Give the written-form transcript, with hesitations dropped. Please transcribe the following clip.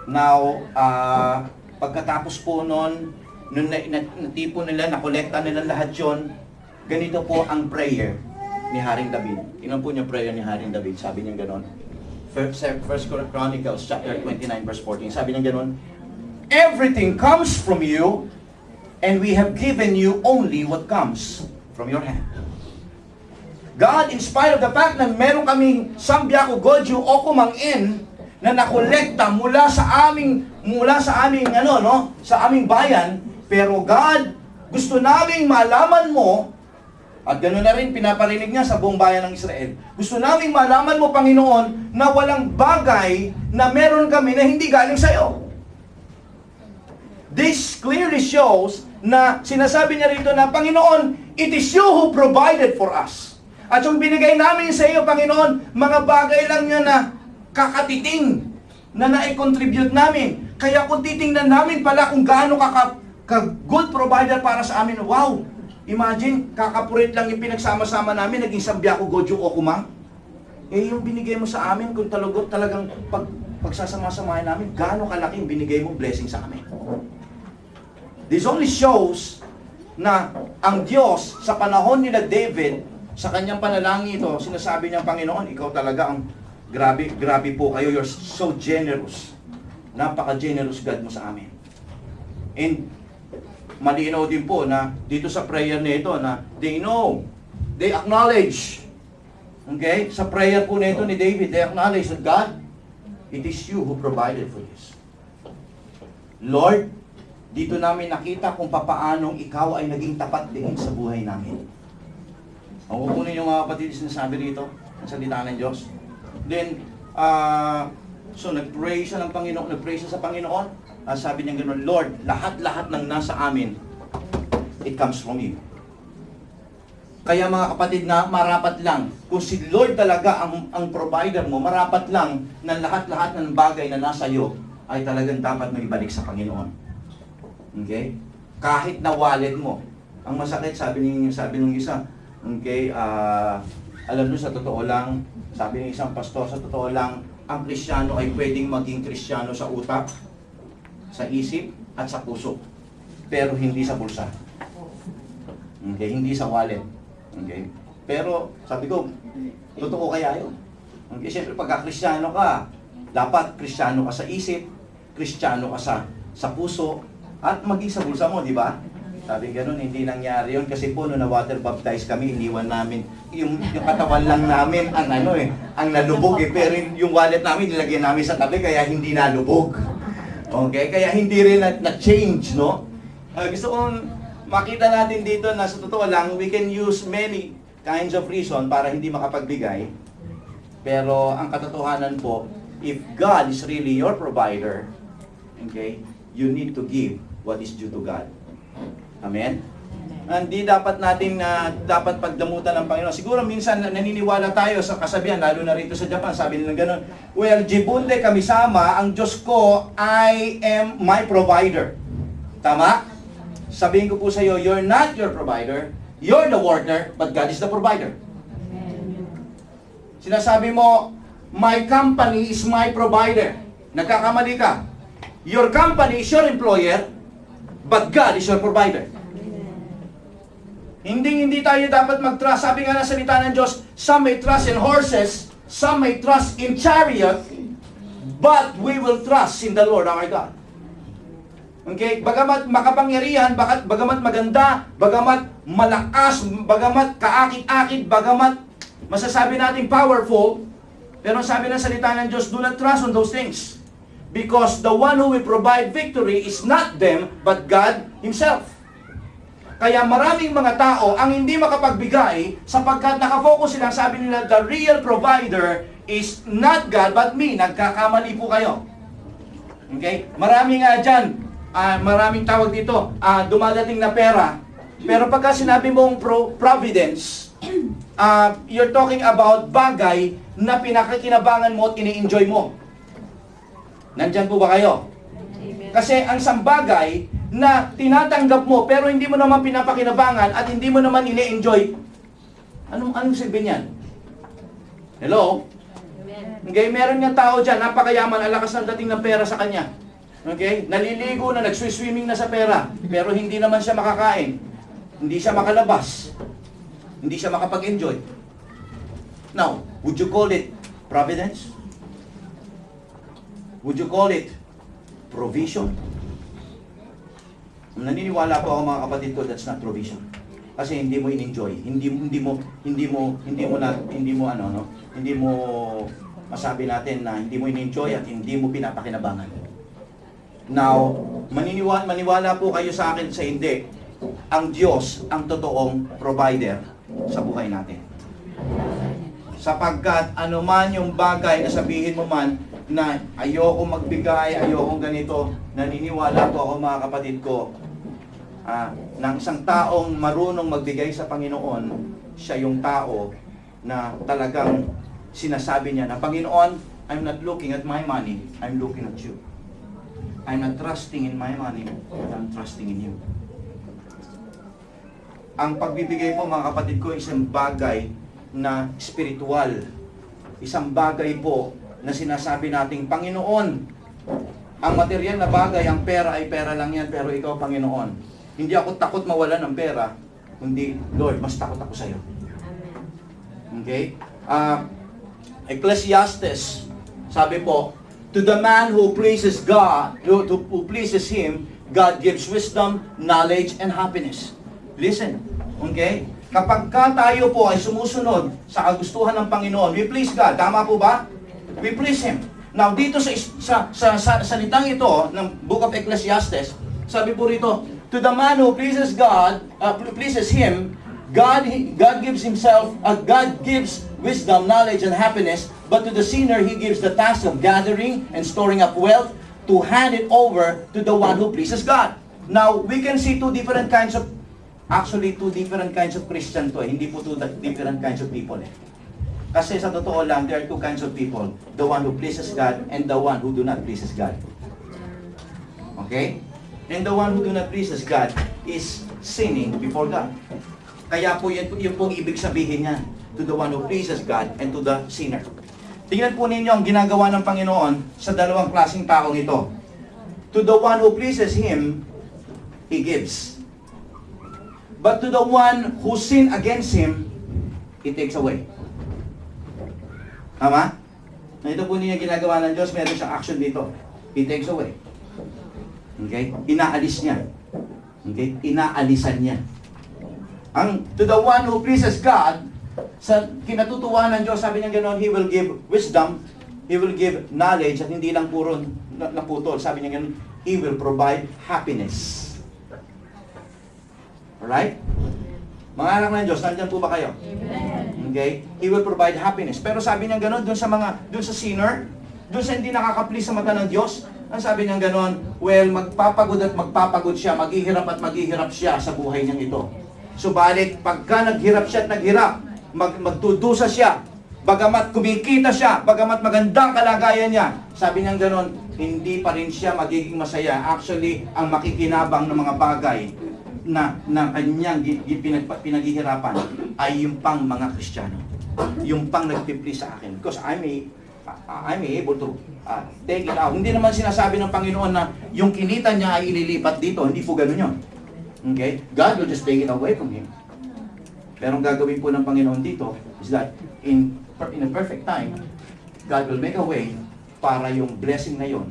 Now, pagkatapos po nun natipon nila, nakolekta nila lahat yon. Ganito po ang prayer ni Haring David. Tingnan po niyo prayer ni Haring David. Sabi niya gano'n. First Chronicles chapter 29 verse 14. Sabi niya gano'n, everything comes from you, and we have given you only what comes from your hand. God, in spite of the fact na meron kaming Sambiaco Goju o Kumangin na nakolekta mula sa aming sa aming bayan, pero God, gusto naming malaman mo, at gano'n na rin pinaparinig niya sa buong bayan ng Israel, gusto naming malaman mo, Panginoon, na walang bagay na meron kami na hindi galing sa iyo. This clearly shows na sinasabi niya rito na, Panginoon, it is you who provided for us. At yung binigay namin sa iyo, Panginoon, mga bagay lang yan na kakatiting na na-contribute namin. Kaya kung titingnan namin pala kung gaano ka-good provider para sa amin, wow! Imagine, kakapurit lang yung pinagsama-sama namin, naging Sambiaco Goju o Kumang. Eh, yung binigay mo sa amin, kung talagang pagsasama-samahin namin, gaano kalaking binigay mo blessing sa amin. This only shows na ang Diyos, sa panahon nila David, sa kanyang panalangin ito, sinasabi niya, Panginoon, ikaw talaga ang grabe po kayo, you're so generous. Napaka-generous God mo sa amin. And malinaw din po na dito sa prayer nito na they know, they acknowledge. Okay? Sa prayer po nito ni David, they acknowledge that God, it is you who provided for this. Lord, dito namin nakita kung papaanong ikaw ay naging tapat din sa buhay namin. Ang kukunin yung mga kapatid sinasabi rito, ang salita ng Diyos. Then, so nag-pray siya ng Panginoon, nag-pray siya sa Panginoon. Sabi niya gano'n, Lord, lahat-lahat ng nasa amin, it comes from you. Kaya mga kapatid, na marapat lang, kung si Lord talaga ang provider mo, marapat lang na lahat-lahat ng bagay na nasa iyo ay talagang dapat mo ibalik sa Panginoon. Okay? Kahit na wallet mo. Ang masakit, sabi ng isa, okay, alam mo sa totoo lang, sabi ng isang pastor, sa totoo lang, ang Kristiyano ay pwedeng maging Kristiyano sa utak, sa isip, at sa puso. Pero hindi sa bulsa. Okay? Hindi sa wallet. Okay? Pero, sabi ko, totoo kaya yun? Okay? Siyempre, pagka Kristiyano ka, dapat Kristiyano ka sa isip, Kristiyano ka sa puso, at maging sa bulsa mo, di ba? Sabi ganun, hindi nangyari yun. Kasi po, nung na-water baptize kami, iniwan namin, yung katawan lang namin, ang nalubog eh. Pero yung wallet namin, nilagyan namin sa tabi, kaya hindi nalubog. Okay? Kaya hindi rin na-change, no? Gusto kong makita natin dito na sa totoo lang, we can use many kinds of reason para hindi makapagbigay. Pero ang katotohanan po, if God is really your provider, okay, you need to give what is due to God. Amen? Hindi dapat natin dapat pagdamutan ng Panginoon. Siguro minsan naniniwala tayo sa kasabihan, lalo na rito sa Japan, sabi nila gano'n, well, Jibunde kamisama, ang Diyos ko, I am my provider. Tama? Sabihin ko po sa iyo, you're not your provider, you're the worker, but God is the provider. Sinasabi mo, my company is my provider. Nagkakamali ka. Your company is your employer, but God is your provider. Hindi tayo dapat mag-trust. Sabi nga na salita ng Diyos, some may trust in horses, some may trust in chariot, but we will trust in the Lord our God. Okay? Bagamat makapangyarihan, bagamat maganda, bagamat malakas, bagamat kaakit-akit, bagamat masasabi natin powerful, pero sabi ng salita ng Diyos, do not trust on those things. Because the one who will provide victory is not them, but God Himself. Kaya maraming mga tao ang hindi makapagbigay sapagkat nakafocus sila, sabi nila, the real provider is not God but me. Nagkakamali po kayo. Okay? Maraming dyan, maraming tawag dito, dumadating na pera. Pero pagka sinabi mong providence, you're talking about bagay na pinakikinabangan mo at ini-enjoy mo. Nandyan po ba kayo? Kasi ang isang bagay na tinatanggap mo pero hindi mo naman pinapakinabangan at hindi mo naman ini-enjoy, anong silbi niyan? Hello? Okay? Meron nga tao dyan, napakayaman, ang lakas ng dating ng pera sa kanya. Okay? Naliligo na, nagswi-swimming na sa pera, pero hindi naman siya makakain. Hindi siya makalabas. Hindi siya makapag-enjoy. Now, would you call it providence? Would you call it provision? Naniniwala po ako mga kapatid ko, that's not provision. Kasi hindi mo in-enjoy, hindi mo masabi natin na hindi mo in-enjoy at hindi mo pinapakinabangan. Now, maniwala po kayo sa akin sa hindi. Ang Diyos ang totoong provider sa buhay natin. Sapagkat anuman yung bagay na sabihin mo man na ayoko magbigay, ayoko ganito, naniniwala po ako mga kapatid ko, ng isang taong marunong magbigay sa Panginoon, siya yung tao na talagang sinasabi niya na, Panginoon, I'm not looking at my money, I'm looking at you. I'm not trusting in my money, but I'm trusting in you. Ang pagbibigay po mga kapatid ko, isang bagay na spiritual. Isang bagay po na sinasabi nating, Panginoon, ang material na bagay, ang pera ay pera lang yan, pero ikaw, Panginoon, hindi ako takot mawalan ng pera, kundi, Lord, mas takot ako sa iyo. Okay? Ecclesiastes, sabi po, to the man who pleases God, who pleases Him, God gives wisdom, knowledge, and happiness. Listen, okay? Kapag tayo po ay sumusunod sa kagustuhan ng Panginoon, we please God. Tama po ba? We please Him. Now, dito sa salitang ito ng Book of Ecclesiastes, sabi po rito, to the man who pleases God, pleases Him, God gives Himself, God gives wisdom, knowledge, and happiness, but to the sinner, He gives the task of gathering and storing up wealth to hand it over to the one who pleases God. Now, we can see two different kinds of Christian to. Hindi po two different kinds of people. Kasi sa totoo lang, there are two kinds of people. The one who pleases God and the one who do not pleases God. Okay? And the one who do not pleases God is sinning before God. Kaya po yun pong ibig sabihin niya, to the one who pleases God and to the sinner. Tingnan po ninyo ang ginagawa ng Panginoon sa dalawang klaseng taong ito. To the one who pleases Him, He gives. But to the one who sin against Him, He takes away. Tama? Ito po ninyo ginagawa ng Diyos, meron siyang action dito. He takes away. Okay? Inaalis niya. Okay? Inaalisan niya. To the one who pleases God, sa kinatutuwa ng Diyos, sabi niya gano'n, He will give wisdom, He will give knowledge, at hindi lang puro naputol. Sabi niya gano'n, He will provide happiness. Alright? Mga anak ng Diyos, nandiyan po ba kayo? Amen. Okay? He will provide happiness. Pero sabi niya gano'n, dun sa sinner, dun sa hindi nakaka-please sa mata ng Diyos, ang sabi niya gano'n, well, magpapagod at magpapagod siya, maghihirap at maghihirap siya sa buhay niyang ito. Subalit, pagka naghirap siya at naghirap, magdudusa siya, bagamat kumikita siya, bagamat magandang kalagayan niya, sabi niya gano'n, hindi pa rin siya magiging masaya. Actually, ang makikinabang ng mga bagay na kanyang pinaghihirapan ay yung pang mga Kristiyano. Yung pang nagpiplease sa akin. Because I'm able to take it out. Hindi naman sinasabi ng Panginoon na yung kinita niya ay ililipat dito. Hindi po ganun yun. Okay? God will just take it away from him. Pero ang gagawin po ng Panginoon dito is that in a perfect time, God will make a way para yung blessing na yon